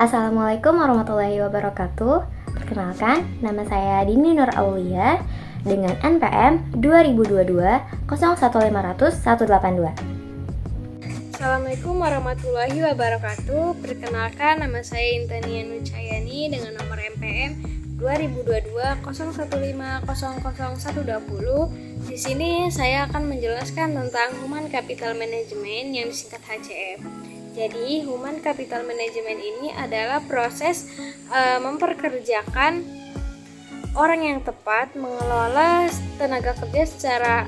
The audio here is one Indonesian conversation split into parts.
Assalamualaikum warahmatullahi wabarakatuh. Perkenalkan, nama saya Dini Nur Aulia dengan NPM 2022 01500182. Assalamualaikum warahmatullahi wabarakatuh. Perkenalkan, nama saya Intania Nucayani dengan nomor NPM 2022 01500120. Di sini saya akan menjelaskan tentang Human Capital Management yang disingkat HCM. Jadi, Human Capital Management ini adalah proses memperkerjakan orang yang tepat, mengelola tenaga kerja secara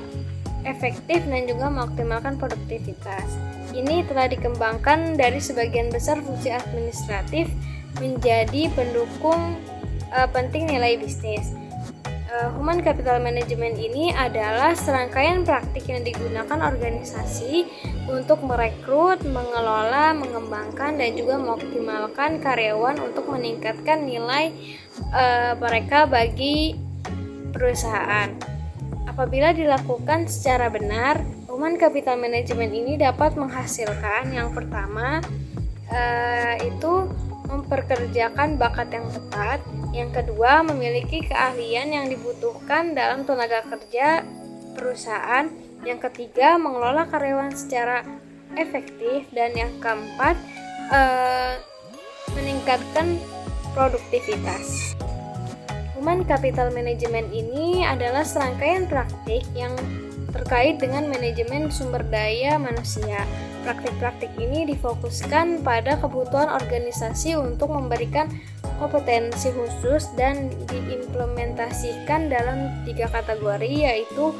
efektif dan juga mengoptimalkan produktivitas. Ini telah dikembangkan dari sebagian besar fungsi administratif menjadi pendukung penting nilai bisnis. Human Capital Management ini adalah serangkaian praktik yang digunakan organisasi untuk merekrut, mengelola, mengembangkan, dan juga mengoptimalkan karyawan untuk meningkatkan nilai mereka bagi perusahaan. Apabila dilakukan secara benar, Human Capital Management ini dapat menghasilkan yang pertama itu memperkerjakan bakat yang tepat, yang kedua memiliki keahlian yang dibutuhkan dalam tenaga kerja perusahaan, yang ketiga mengelola karyawan secara efektif, dan yang keempat meningkatkan produktivitas. Human Capital Management ini adalah serangkaian praktik yang terkait dengan manajemen sumber daya manusia. Praktik-praktik ini difokuskan pada kebutuhan organisasi untuk memberikan kompetensi khusus dan diimplementasikan dalam 3 kategori, yaitu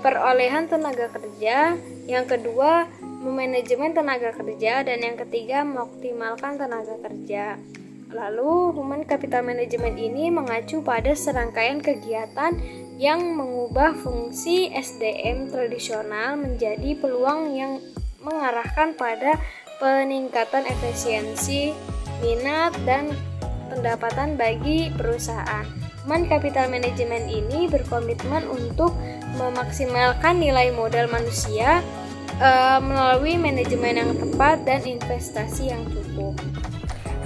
perolehan tenaga kerja, yang kedua memanajemen tenaga kerja, dan yang ketiga mengoptimalkan tenaga kerja. Lalu, Human Capital Management ini mengacu pada serangkaian kegiatan yang mengubah fungsi SDM tradisional menjadi peluang yang mengarahkan pada peningkatan efisiensi, minat, dan pendapatan bagi perusahaan. Human Capital Management ini berkomitmen untuk memaksimalkan nilai modal manusia melalui manajemen yang tepat dan investasi yang cukup.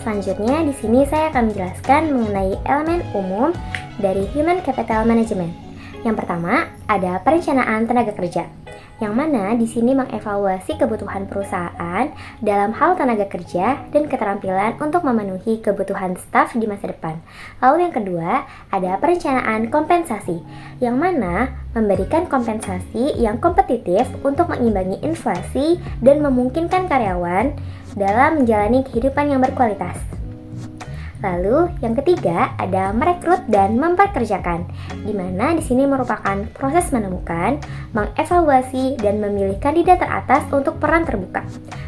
Selanjutnya, di sini saya akan menjelaskan mengenai elemen umum dari Human Capital Management. Yang pertama, ada perencanaan tenaga kerja, yang mana di sini mengevaluasi kebutuhan perusahaan dalam hal tenaga kerja dan keterampilan untuk memenuhi kebutuhan staf di masa depan. Lalu yang kedua, ada perencanaan kompensasi, yang mana memberikan kompensasi yang kompetitif untuk mengimbangi inflasi dan memungkinkan karyawan dalam menjalani kehidupan yang berkualitas. Lalu, yang ketiga ada merekrut dan memperkerjakan, di mana di sini merupakan proses menemukan, mengevaluasi, dan memilih kandidat teratas untuk peran terbuka.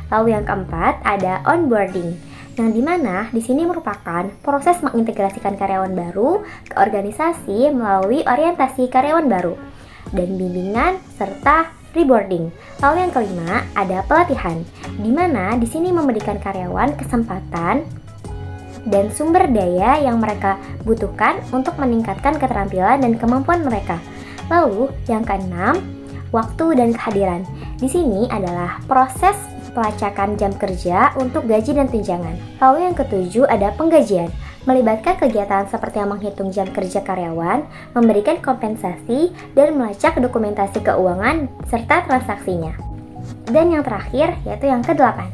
Lalu yang keempat ada onboarding, yang di mana di sini merupakan proses mengintegrasikan karyawan baru ke organisasi melalui orientasi karyawan baru dan bimbingan serta reboarding. Lalu yang kelima ada pelatihan, di mana di sini memberikan karyawan kesempatan dan sumber daya yang mereka butuhkan untuk meningkatkan keterampilan dan kemampuan mereka. Lalu yang keenam, waktu dan kehadiran. Di sini adalah proses pelacakan jam kerja untuk gaji dan tunjangan. Lalu yang ketujuh ada penggajian, melibatkan kegiatan seperti menghitung jam kerja karyawan, memberikan kompensasi, dan melacak dokumentasi keuangan serta transaksinya. Dan yang terakhir yaitu yang kedelapan.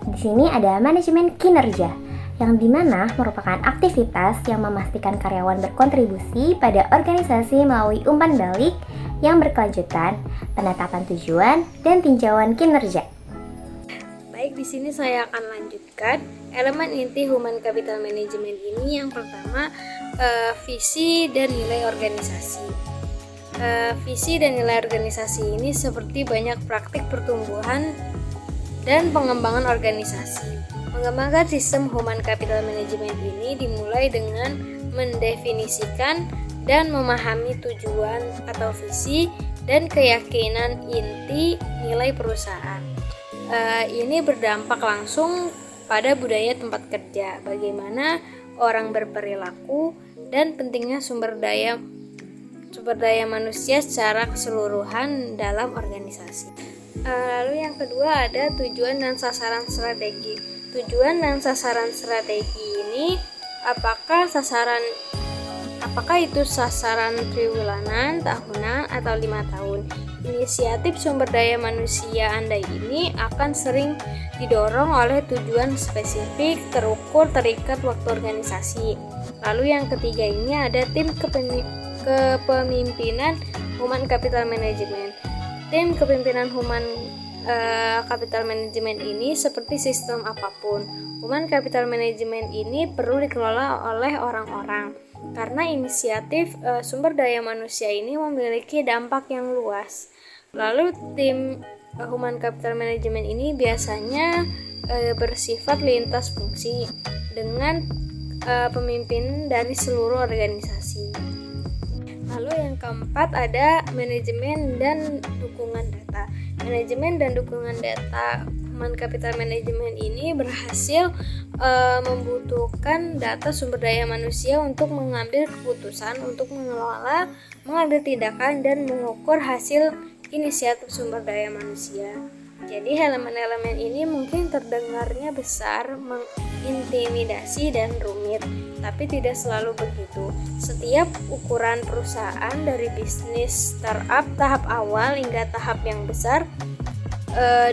Di sini ada manajemen kinerja, yang dimana merupakan aktivitas yang memastikan karyawan berkontribusi pada organisasi melalui umpan balik yang berkelanjutan, penetapan tujuan, dan tinjauan kinerja. Baik, di sini saya akan lanjutkan elemen inti Human Capital Management ini. Yang pertama, visi dan nilai organisasi. Visi dan nilai organisasi ini seperti banyak praktik pertumbuhan dan pengembangan organisasi. Mengembangkan sistem Human Capital Management ini dimulai dengan mendefinisikan dan memahami tujuan atau visi dan keyakinan inti nilai perusahaan. Ini berdampak langsung pada budaya tempat kerja, bagaimana orang berperilaku, dan pentingnya sumber daya manusia secara keseluruhan dalam organisasi. Lalu yang kedua ada tujuan dan sasaran strategi. Tujuan dan sasaran strategi ini apakah itu sasaran triwulan, tahunan, atau 5 tahun. Inisiatif sumber daya manusia Anda ini akan sering didorong oleh tujuan spesifik, terukur, terikat waktu organisasi. Lalu yang ketiga ini ada tim kepemimpinan Human Capital Management. Tim kepemimpinan Human Capital Management ini seperti sistem apapun. Human Capital Management ini perlu dikelola oleh orang-orang karena inisiatif sumber daya manusia ini memiliki dampak yang luas. Lalu tim Human Capital Management ini biasanya bersifat lintas fungsi dengan pemimpin dari seluruh organisasi. Lalu yang keempat ada manajemen dan dukungan data. Manajemen dan dukungan data Human Capital Management ini berhasil membutuhkan data sumber daya manusia untuk mengambil keputusan, untuk mengelola, mengambil tindakan, dan mengukur hasil inisiatif sumber daya manusia. Jadi elemen-elemen ini mungkin terdengarnya besar, mengintimidasi, dan rumit, tapi tidak selalu begitu. Setiap ukuran perusahaan dari bisnis startup tahap awal hingga tahap yang besar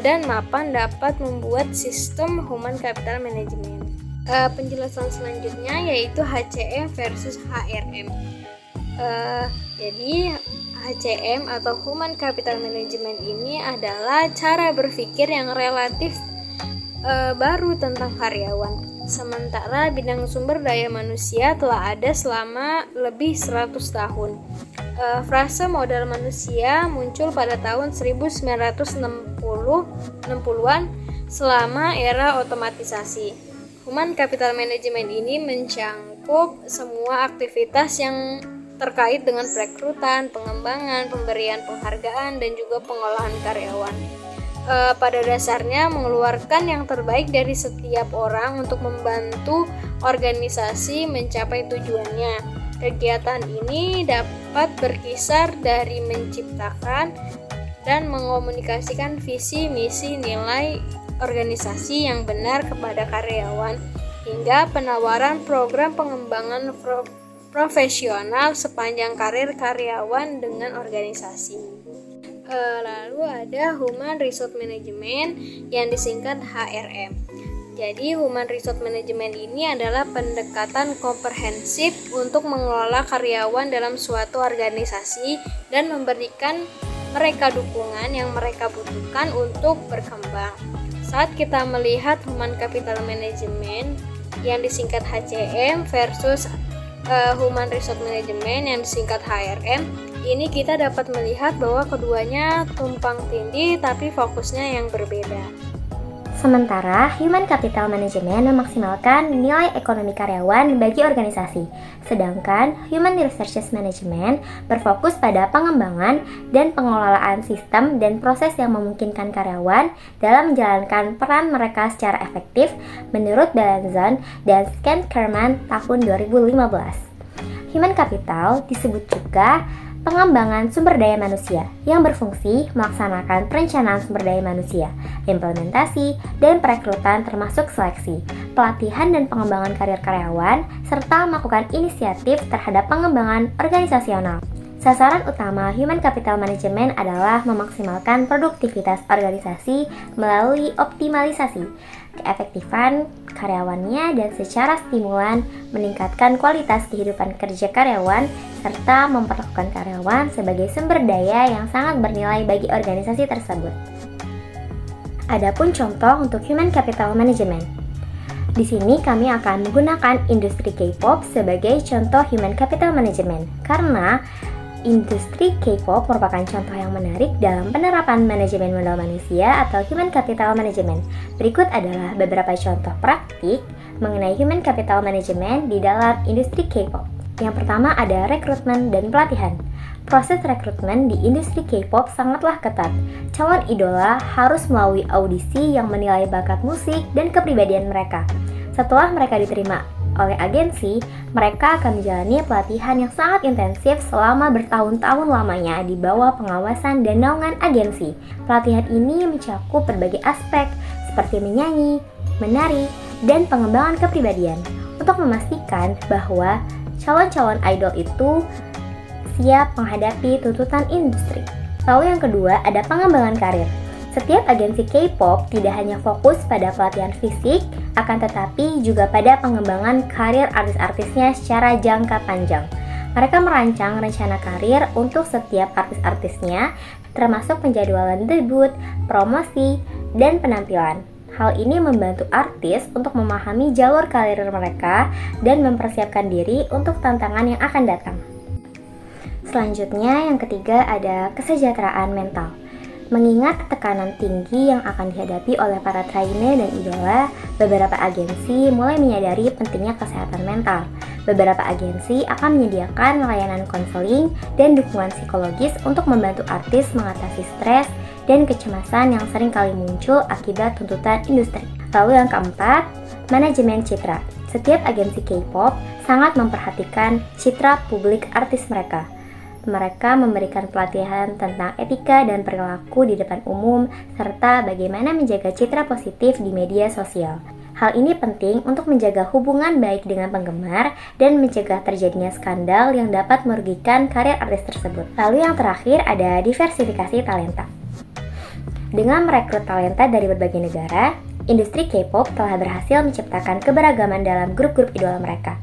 dan mapan dapat membuat sistem Human Capital Management. Penjelasan selanjutnya yaitu HCM versus HRM. Jadi HCM atau Human Capital Management ini adalah cara berpikir yang relatif baru tentang karyawan. Sementara bidang sumber daya manusia telah ada selama lebih 100 tahun. Frase modal manusia muncul pada tahun 1960-an selama era otomatisasi. Human Capital Management ini mencangkup semua aktivitas yang terkait dengan perekrutan, pengembangan, pemberian penghargaan, dan juga pengolahan karyawan. Pada dasarnya mengeluarkan yang terbaik dari setiap orang untuk membantu organisasi mencapai tujuannya. Kegiatan ini dapat berkisar dari menciptakan dan mengomunikasikan visi, misi, nilai organisasi yang benar kepada karyawan, hingga penawaran program pengembangan profesional sepanjang karir karyawan dengan organisasi. Lalu ada Human Resource Management yang disingkat HRM. Jadi Human Resource Management ini adalah pendekatan komprehensif untuk mengelola karyawan dalam suatu organisasi dan memberikan mereka dukungan yang mereka butuhkan untuk berkembang. Saat kita melihat Human Capital Management yang disingkat HCM versus Human Resource Management yang disingkat HRM, ini kita dapat melihat bahwa keduanya tumpang tindih tapi fokusnya yang berbeda. Sementara Human Capital Management memaksimalkan nilai ekonomi karyawan bagi organisasi, sedangkan Human Resources Management berfokus pada pengembangan dan pengelolaan sistem dan proses yang memungkinkan karyawan dalam menjalankan peran mereka secara efektif menurut Balanzon dan Scan-Kerman tahun 2015. Human Capital disebut juga pengembangan sumber daya manusia yang berfungsi melaksanakan perencanaan sumber daya manusia, implementasi, dan perekrutan termasuk seleksi, pelatihan dan pengembangan karir karyawan, serta melakukan inisiatif terhadap pengembangan organisasional. Sasaran utama Human Capital Management adalah memaksimalkan produktivitas organisasi melalui optimalisasi keefektifan karyawannya dan secara stimulan meningkatkan kualitas kehidupan kerja karyawan serta memperlakukan karyawan sebagai sumber daya yang sangat bernilai bagi organisasi tersebut. Adapun contoh untuk Human Capital Management. Di sini kami akan menggunakan industri K-pop sebagai contoh Human Capital Management karena industri K-pop merupakan contoh yang menarik dalam penerapan manajemen modal manusia atau Human Capital Management. Berikut adalah beberapa contoh praktik mengenai Human Capital Management di dalam industri K-pop. Yang pertama ada rekrutmen dan pelatihan. Proses rekrutmen di industri K-pop sangatlah ketat. Calon idola harus melalui audisi yang menilai bakat musik dan kepribadian mereka. Setelah mereka diterima oleh agensi, mereka akan menjalani pelatihan yang sangat intensif selama bertahun-tahun lamanya di bawah pengawasan dan naungan agensi. Pelatihan ini mencakup berbagai aspek seperti menyanyi, menari, dan pengembangan kepribadian untuk memastikan bahwa calon-calon idol itu siap menghadapi tuntutan industri. Lalu yang kedua ada pengembangan karir. Setiap agensi K-pop tidak hanya fokus pada pelatihan fisik, akan tetapi juga pada pengembangan karir artis-artisnya secara jangka panjang. Mereka merancang rencana karir untuk setiap artis-artisnya, termasuk penjadwalan debut, promosi, dan penampilan. Hal ini membantu artis untuk memahami jalur karir mereka dan mempersiapkan diri untuk tantangan yang akan datang. Selanjutnya, yang ketiga ada kesejahteraan mental. Mengingat tekanan tinggi yang akan dihadapi oleh para trainee dan idola, beberapa agensi mulai menyadari pentingnya kesehatan mental. Beberapa agensi akan menyediakan layanan konseling dan dukungan psikologis untuk membantu artis mengatasi stres dan kecemasan yang sering kali muncul akibat tuntutan industri. Lalu yang keempat, manajemen citra. Setiap agensi K-pop sangat memperhatikan citra publik artis mereka. Mereka memberikan pelatihan tentang etika dan perilaku di depan umum, serta bagaimana menjaga citra positif di media sosial. Hal ini penting untuk menjaga hubungan baik dengan penggemar dan mencegah terjadinya skandal yang dapat merugikan karir artis tersebut. Lalu yang terakhir ada diversifikasi talenta. Dengan merekrut talenta dari berbagai negara, industri K-pop telah berhasil menciptakan keberagaman dalam grup-grup idola mereka.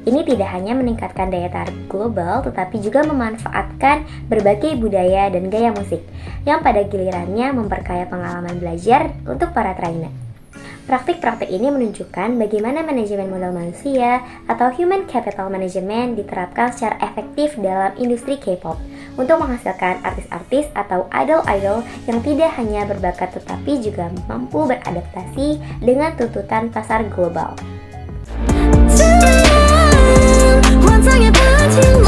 Ini tidak hanya meningkatkan daya tarik global, tetapi juga memanfaatkan berbagai budaya dan gaya musik, yang pada gilirannya memperkaya pengalaman belajar untuk para trainee. Praktik-praktik ini menunjukkan bagaimana manajemen modal manusia atau human capital management diterapkan secara efektif dalam industri K-pop untuk menghasilkan artis-artis atau idol-idol yang tidak hanya berbakat tetapi juga mampu beradaptasi dengan tuntutan pasar global. 환상에 빠진